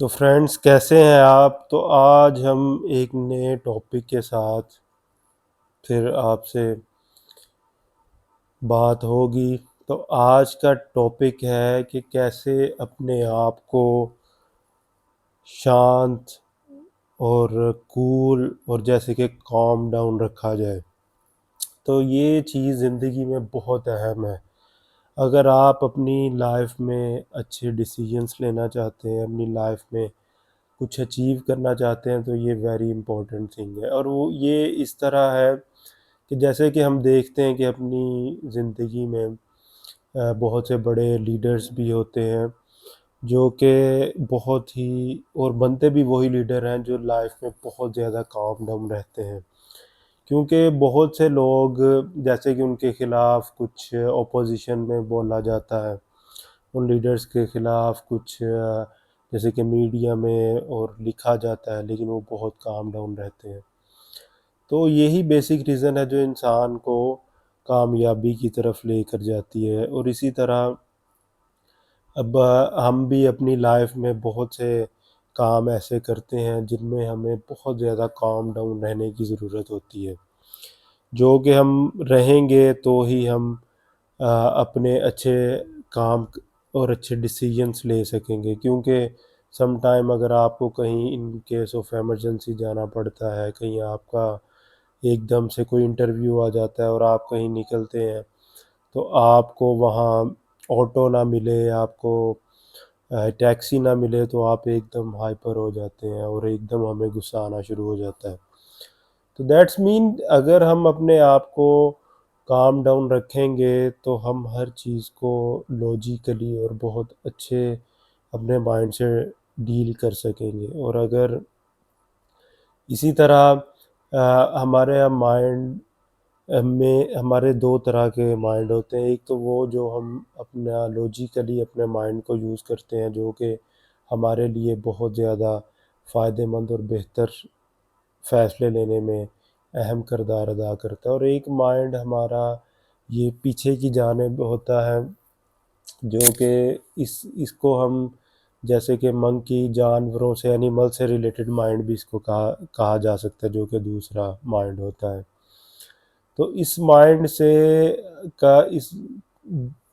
تو فرینڈس کیسے ہیں آپ؟ تو آج ہم ایک نئے ٹاپک کے ساتھ پھر آپ سے بات ہوگی۔ تو آج کا ٹاپک ہے کہ کیسے اپنے آپ کو شانت اور کول اور جیسے کہ کام ڈاؤن رکھا جائے۔ تو یہ چیز زندگی میں بہت اہم ہے۔ اگر آپ اپنی لائف میں اچھے ڈیسیجنس لینا چاہتے ہیں، اپنی لائف میں کچھ اچیو کرنا چاہتے ہیں، تو یہ ویری امپورٹنٹ تھنگ ہے۔ اور وہ یہ اس طرح ہے کہ جیسے کہ ہم دیکھتے ہیں کہ اپنی زندگی میں بہت سے بڑے لیڈرز بھی ہوتے ہیں جو کہ بہت ہی اور بنتے بھی وہی لیڈر ہیں جو لائف میں بہت زیادہ کام ڈاؤن رہتے ہیں، کیونکہ بہت سے لوگ جیسے کہ ان کے خلاف کچھ اپوزیشن میں بولا جاتا ہے، ان لیڈرز کے خلاف کچھ جیسے کہ میڈیا میں اور لکھا جاتا ہے، لیکن وہ بہت کام ڈاؤن رہتے ہیں۔ تو یہی بیسک ریزن ہے جو انسان کو کامیابی کی طرف لے کر جاتی ہے۔ اور اسی طرح اب ہم بھی اپنی لائف میں بہت سے کام ایسے کرتے ہیں جن میں ہمیں بہت زیادہ کام ڈاؤن رہنے کی ضرورت ہوتی ہے، جو کہ ہم رہیں گے تو ہی ہم اپنے اچھے کام اور اچھے ڈیسیجنس لے سکیں گے۔ کیونکہ سم ٹائم اگر آپ کو کہیں ان کیس آف ایمرجنسی جانا پڑتا ہے، کہیں آپ کا ایک دم سے کوئی انٹرویو آ جاتا ہے اور آپ کہیں نکلتے ہیں، تو آپ کو وہاں آٹو نہ ملے، آپ کو ٹیکسی نہ ملے، تو آپ ایک دم ہائپر ہو جاتے ہیں اور ایک دم ہمیں غصہ آنا شروع ہو جاتا ہے۔ تو دیٹس مین اگر ہم اپنے آپ کو کام ڈاؤن رکھیں گے تو ہم ہر چیز کو لاجیکلی اور بہت اچھے اپنے مائنڈ سے ڈیل کر سکیں گے۔ اور اگر اسی طرح ہمارے مائنڈ میں ہمارے دو طرح کے مائنڈ ہوتے ہیں، ایک تو وہ جو ہم اپنا لاجیکلی اپنے مائنڈ کو یوز کرتے ہیں، جو کہ ہمارے لیے بہت زیادہ فائدہ مند اور بہتر فیصلے لینے میں اہم کردار ادا کرتا ہے، اور ایک مائنڈ ہمارا یہ پیچھے کی جانب ہوتا ہے، جو کہ اس کو ہم جیسے کہ منکی، جانوروں سے، اینیمل سے ریلیٹڈ مائنڈ بھی اس کو کہا جا سکتا ہے، جو کہ دوسرا مائنڈ ہوتا ہے۔ تو اس مائنڈ سے اس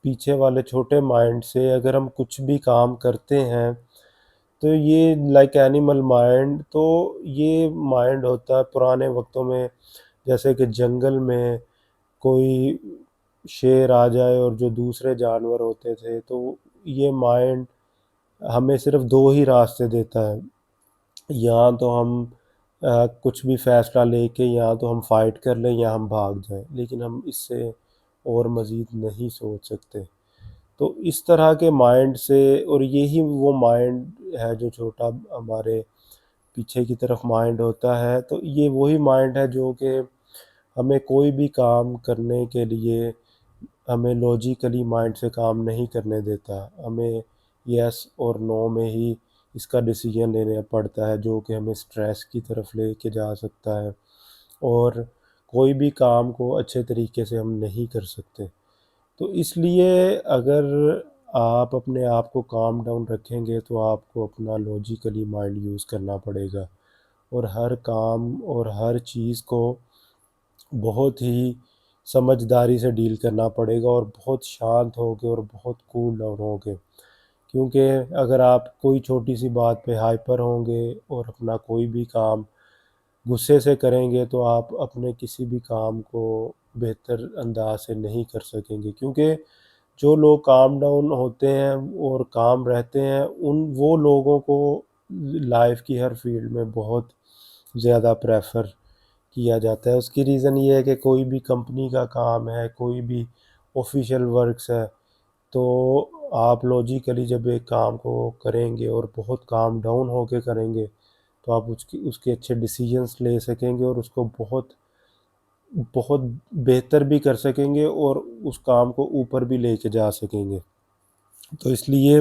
پیچھے والے چھوٹے مائنڈ سے اگر ہم کچھ بھی کام کرتے ہیں تو یہ لائک اینیمل مائنڈ، تو یہ مائنڈ ہوتا ہے پرانے وقتوں میں، جیسے کہ جنگل میں کوئی شیر آ جائے اور جو دوسرے جانور ہوتے تھے، تو یہ مائنڈ ہمیں صرف دو ہی راستے دیتا ہے، یا تو ہم کچھ بھی فیصلہ لے کے یا تو ہم فائٹ کر لیں یا ہم بھاگ جائیں، لیکن ہم اس سے اور مزید نہیں سوچ سکتے۔ تو اس طرح کے مائنڈ سے، اور یہی وہ مائنڈ ہے جو چھوٹا ہمارے پیچھے کی طرف مائنڈ ہوتا ہے، تو یہ وہی مائنڈ ہے جو کہ ہمیں کوئی بھی کام کرنے کے لیے ہمیں لاجیکلی مائنڈ سے کام نہیں کرنے دیتا، ہمیں یس اور نو میں ہی اس کا ڈیسیجن لینا پڑتا ہے، جو کہ ہمیں سٹریس کی طرف لے کے جا سکتا ہے اور کوئی بھی کام کو اچھے طریقے سے ہم نہیں کر سکتے۔ تو اس لیے اگر آپ اپنے آپ کو کام ڈاؤن رکھیں گے تو آپ کو اپنا لاجیکلی مائنڈ یوز کرنا پڑے گا، اور ہر کام اور ہر چیز کو بہت ہی سمجھداری سے ڈیل کرنا پڑے گا، اور بہت شانت ہو کے اور بہت کول ڈاؤن ہو کے، کیونکہ اگر آپ کوئی چھوٹی سی بات پہ ہائپر ہوں گے اور اپنا کوئی بھی کام غصے سے کریں گے تو آپ اپنے کسی بھی کام کو بہتر انداز سے نہیں کر سکیں گے، کیونکہ جو لوگ کام ڈاؤن ہوتے ہیں اور کام رہتے ہیں، وہ لوگوں کو لائف کی ہر فیلڈ میں بہت زیادہ پریفر کیا جاتا ہے۔ اس کی ریزن یہ ہے کہ کوئی بھی کمپنی کا کام ہے، کوئی بھی آفیشیل ورکس ہے، تو آپ لاجیکلی جب ایک کام کو کریں گے اور بہت کام ڈاؤن ہو کے کریں گے تو آپ اس کے اچھے ڈیسیجنس لے سکیں گے اور اس کو بہت بہت بہتر بھی کر سکیں گے اور اس کام کو اوپر بھی لے کے جا سکیں گے۔ تو اس لیے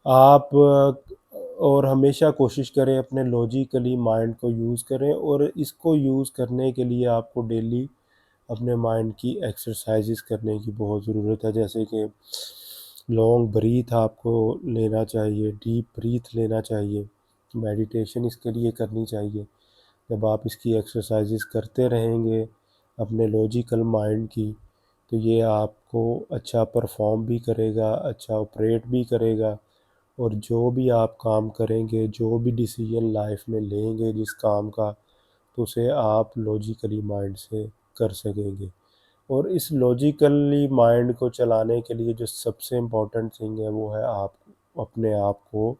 آپ اور ہمیشہ کوشش کریں اپنے لاجیکلی مائنڈ کو یوز کریں، اور اس کو یوز کرنے کے لیے آپ کو ڈیلی اپنے مائنڈ کی ایکسرسائزز کرنے کی بہت ضرورت ہے، جیسے کہ لانگ بریتھ آپ کو لینا چاہیے، ڈیپ بریتھ لینا چاہیے، میڈیٹیشن اس کے لیے کرنی چاہیے۔ جب آپ اس کی ایکسرسائزز کرتے رہیں گے اپنے لاجیکل مائنڈ کی، تو یہ آپ کو اچھا پرفارم بھی کرے گا، اچھا آپریٹ بھی کرے گا، اور جو بھی آپ کام کریں گے، جو بھی ڈیسیجن لائف میں لیں گے جس کام کا، تو اسے آپ لاجیکلی مائنڈ سے کر سکیں گے۔ اور اس لاجیکلی مائنڈ کو چلانے کے لیے جو سب سے امپورٹنٹ تھنگ ہے وہ ہے آپ اپنے آپ کو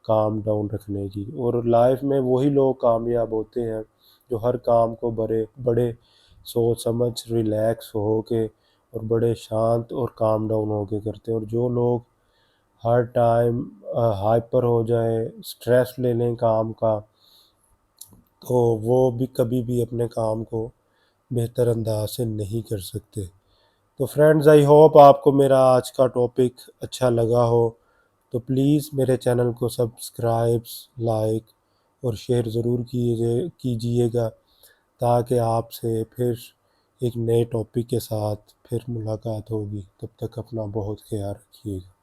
کام ڈاؤن رکھنے کی۔ اور لائف میں وہی لوگ کامیاب ہوتے ہیں جو ہر کام کو بڑے سوچ سمجھ ریلیکس ہو کے اور بڑے شانت اور کام ڈاؤن ہو کے کرتے ہیں۔ اور جو لوگ ہر ٹائم ہائپر ہو جائیں، سٹریس لے لیں کام کا، تو وہ بھی کبھی بھی اپنے کام کو بہتر انداز سے نہیں کر سکتے۔ تو فرینڈز، آئی ہوپ آپ کو میرا آج کا ٹاپک اچھا لگا ہو، تو پلیز میرے چینل کو سبسکرائب، لائک اور شیئر ضرور کیجیے گا، تاکہ آپ سے پھر ایک نئے ٹاپک کے ساتھ پھر ملاقات ہوگی۔ تب تک اپنا بہت خیال رکھیے گا۔